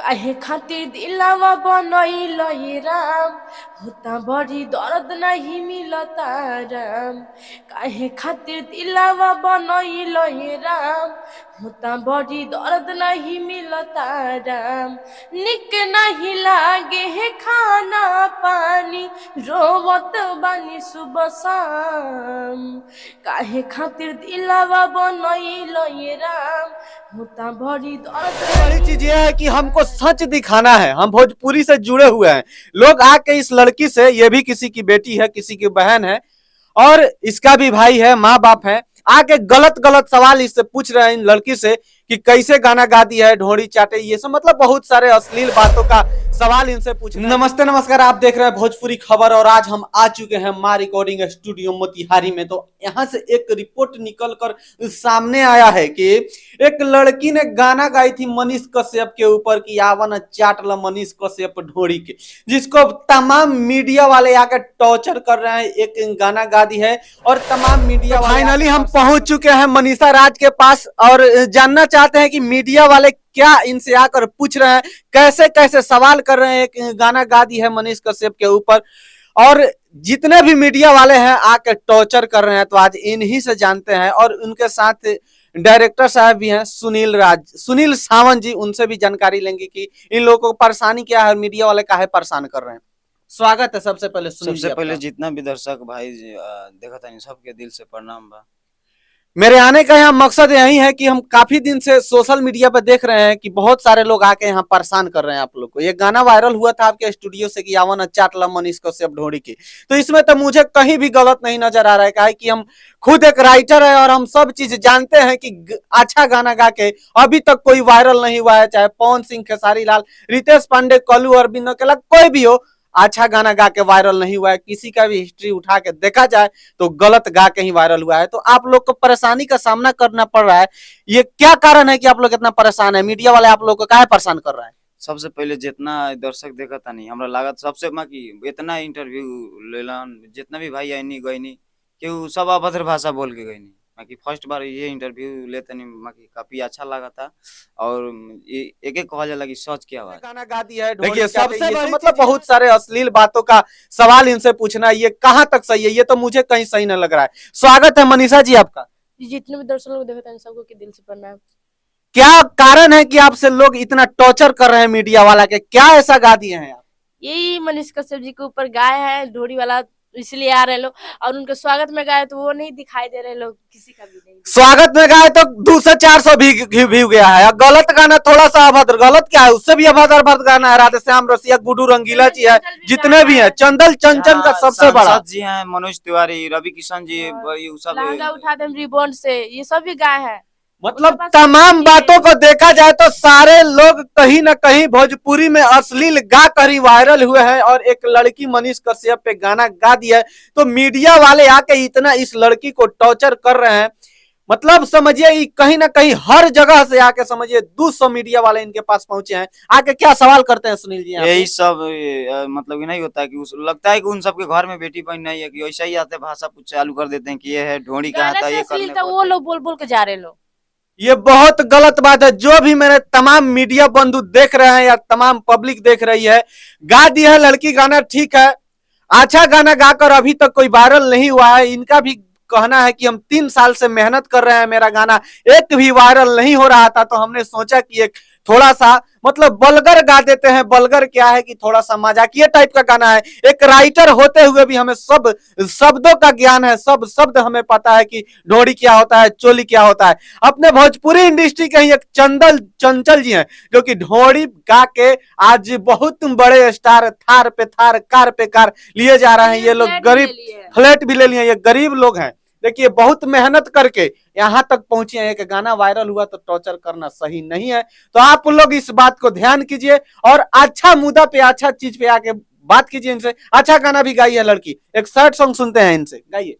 काहे खातिर दिलावा बनैल राम, होता बड़ी दर्द नहीं मिलता राम। काहे खातिर दिलावा बनैल राम, होता बड़ी दर्द नहीं मिलता राम। निक नहीं लागे है खाना पानी, रोवत बानी सुबह शाम। काहे खातिर दिलावा बनैल राम, होता बड़ी दर्द। बड़ी चीज ये है कि हमको सच दिखाना है, हम भोजपुरी से जुड़े हुए हैं। लोग आके इस लड़की से, ये भी किसी की बेटी है, किसी की बहन है और इसका भी भाई है, माँ बाप है, आके गलत गलत सवाल इससे पूछ रहे हैं इन लड़की से कि कैसे गाना गा दी है, ढोड़ी चाटे, ये सब मतलब बहुत सारे अश्लील बातों का सवाल इनसे पूछ रहे हैं। नमस्ते नमस्कार, आप देख रहे हैं भोजपुरी खबर और आज हम आ चुके हैं मां रिकॉर्डिंग स्टूडियो मोतिहारी में। तो यहाँ से एक रिपोर्ट निकल कर सामने आया है कि एक लड़की ने गाना गाई थी मनीष कश्यप के ऊपर कि आवन चाटल मनीष कश्यप ढोड़ी के, जिसको तमाम मीडिया वाले आकर टॉर्चर कर रहे हैं। एक गाना गा दी है और तमाम मीडिया फाइनली हम पहुंच चुके हैं मनीषा राज के पास और जानना चाहते हैं कि मीडिया वाले क्या इनसे आकर पूछ रहे हैं, कैसे कैसे सवाल कर रहे हैं। एक गाना गा दी है मनीष कश्यप के ऊपर और जितने भी मीडिया वाले हैं आकर टॉर्चर कर रहे हैं। तो आज इन्हीं से जानते हैं और उनके साथ डायरेक्टर साहब भी हैं सुनील सावंत जी, उनसे भी जानकारी लेंगे कि इन लोगों को परेशानी क्या है, मीडिया वाले काहे परेशान कर रहे हैं। स्वागत है सबसे पहले सुनील जी। सबसे पहले जितना भी दर्शक भाई देखा था सबके दिल से प्रणाम बा। मेरे आने का यहाँ मकसद यही है कि हम काफी दिन से सोशल मीडिया पर देख रहे हैं कि बहुत सारे लोग आके यहाँ परेशान कर रहे हैं आप लोग को। ये गाना वायरल हुआ था आपके स्टूडियो से कि आवन चाटला मनीष कश्यप ढोड़ी की, तो इसमें तो मुझे कहीं भी गलत नहीं नजर आ रहा है। क्या है कि हम खुद एक राइटर है और हम सब चीज जानते हैं कि अच्छा गाना गा के अभी तक कोई वायरल नहीं हुआ है, चाहे पवन सिंह, खेसारी लाल, रितेश पांडे, कल्लू, अरविंद अकेला कोई भी हो, अच्छा गाना गा के वायरल नहीं हुआ है। किसी का भी हिस्ट्री उठा के देखा जाए तो गलत गा के ही वायरल हुआ है। तो आप लोग को परेशानी का सामना करना पड़ रहा है, ये क्या कारण है कि आप लोग इतना परेशान है? मीडिया वाले आप लोग को काहे परेशान कर रहा है? सबसे पहले जितना दर्शक देखा था नहीं हमरा लागत सबसे कि इतना इंटरव्यू लेलन, जितना भी भाई आईनी गईनी कि सब अभद्र भाषा बोल के गईनी। बाकी फर्स्ट बार ये इंटरव्यू लेते नहीं, बाकी काफी अच्छा लगा था और एक एक कहा जाला कि सच क्या हुआ। गाना गा दिया है, देखिए सबसे मतलब बहुत सारे अश्लील बातों का सवाल इनसे पूछना, ये कहाँ तक सही है? ये तो मुझे कहीं सही नहीं लग रहा है। स्वागत है मनीषा जी आपका। जितने भी दर्शक लोग देखते हैं सबको के दिल से प्रणाम। क्या कारण है कि आपसे लोग इतना टॉर्चर कर रहे हैं मीडिया वाला के? क्या ऐसा गा दिए हैं आप? यही मनीष कश्यप जी के ऊपर गाए हैं ढोड़ी वाला, इसलिए आ रहे लोग। और उनके स्वागत में गाए तो वो नहीं दिखाई दे रहे लोग, किसी का भी नहीं। स्वागत में गाए तो 200-400 भी गया है। गलत गाना थोड़ा सा अभद्र, गलत क्या है, उससे भी अभद्र गाना है। राधे श्याम रसिया, गुड्डू रंगीला जी है, जितने भी है, चंदल चंचल का सबसे बड़ा जी हैं, मनोज तिवारी, रवि किशन जी, ये सब उठा दे रिबॉन्ड से, ये सब भी गाए हैं। मतलब तमाम बातों को देखा जाए तो सारे लोग कहीं ना कहीं भोजपुरी में अश्लील गा कर ही वायरल हुए हैं और एक लड़की मनीष कश्यप पे गाना गा दिया है। तो मीडिया वाले आके इतना इस लड़की को टॉर्चर कर रहे हैं, मतलब समझिए कहीं ना कहीं हर जगह से आके समझिए 200 मीडिया वाले इनके पास पहुंचे हैं। आके क्या सवाल करते हैं सुनील जी? यही सब मतलब ये नहीं होता है कि लगता है कि उन सबके घर में बेटी बहन नहीं है कि ऐसा ही आते भाषा कुछ चालू कर देते हैं कि ये है ढोड़ी का आता है, ये करने वो लोग बोल बोल के जा रहे लोग। ये बहुत गलत बात है। जो भी मेरे तमाम मीडिया बंधु देख रहे हैं या तमाम पब्लिक देख रही है, गा दी है लड़की गाना, ठीक है, अच्छा गाना गाकर अभी तक कोई वायरल नहीं हुआ है। इनका भी कहना है कि हम 3 साल से मेहनत कर रहे हैं, मेरा गाना एक भी वायरल नहीं हो रहा था, तो हमने सोचा कि एक थोड़ा सा मतलब बलगर गा देते हैं। बलगर क्या है कि थोड़ा सा मजाकिया टाइप का गाना है। एक राइटर होते हुए भी हमें सब शब्दों का ज्ञान है, सब शब्द हमें पता है कि ढोड़ी क्या होता है, चोली क्या होता है। अपने भोजपुरी इंडस्ट्री के ही एक चंचल जी हैं जो कि ढोड़ी गा के आज बहुत बड़े स्टार, थार पे थार, कार पे कार लिए जा रहे हैं। ये लोग गरीब, फ्लैट भी ले लिए, ये गरीब लोग हैं। देखिए बहुत मेहनत करके यहाँ तक पहुंचे हैं। एक गाना वायरल हुआ तो टॉर्चर करना सही नहीं है। तो आप लोग इस बात को ध्यान कीजिए और अच्छा मुद्दा पे, अच्छा चीज पे आके बात कीजिए इनसे। अच्छा गाना भी गाई है लड़की, एक सैड सॉन्ग सुनते हैं इनसे, गाइए।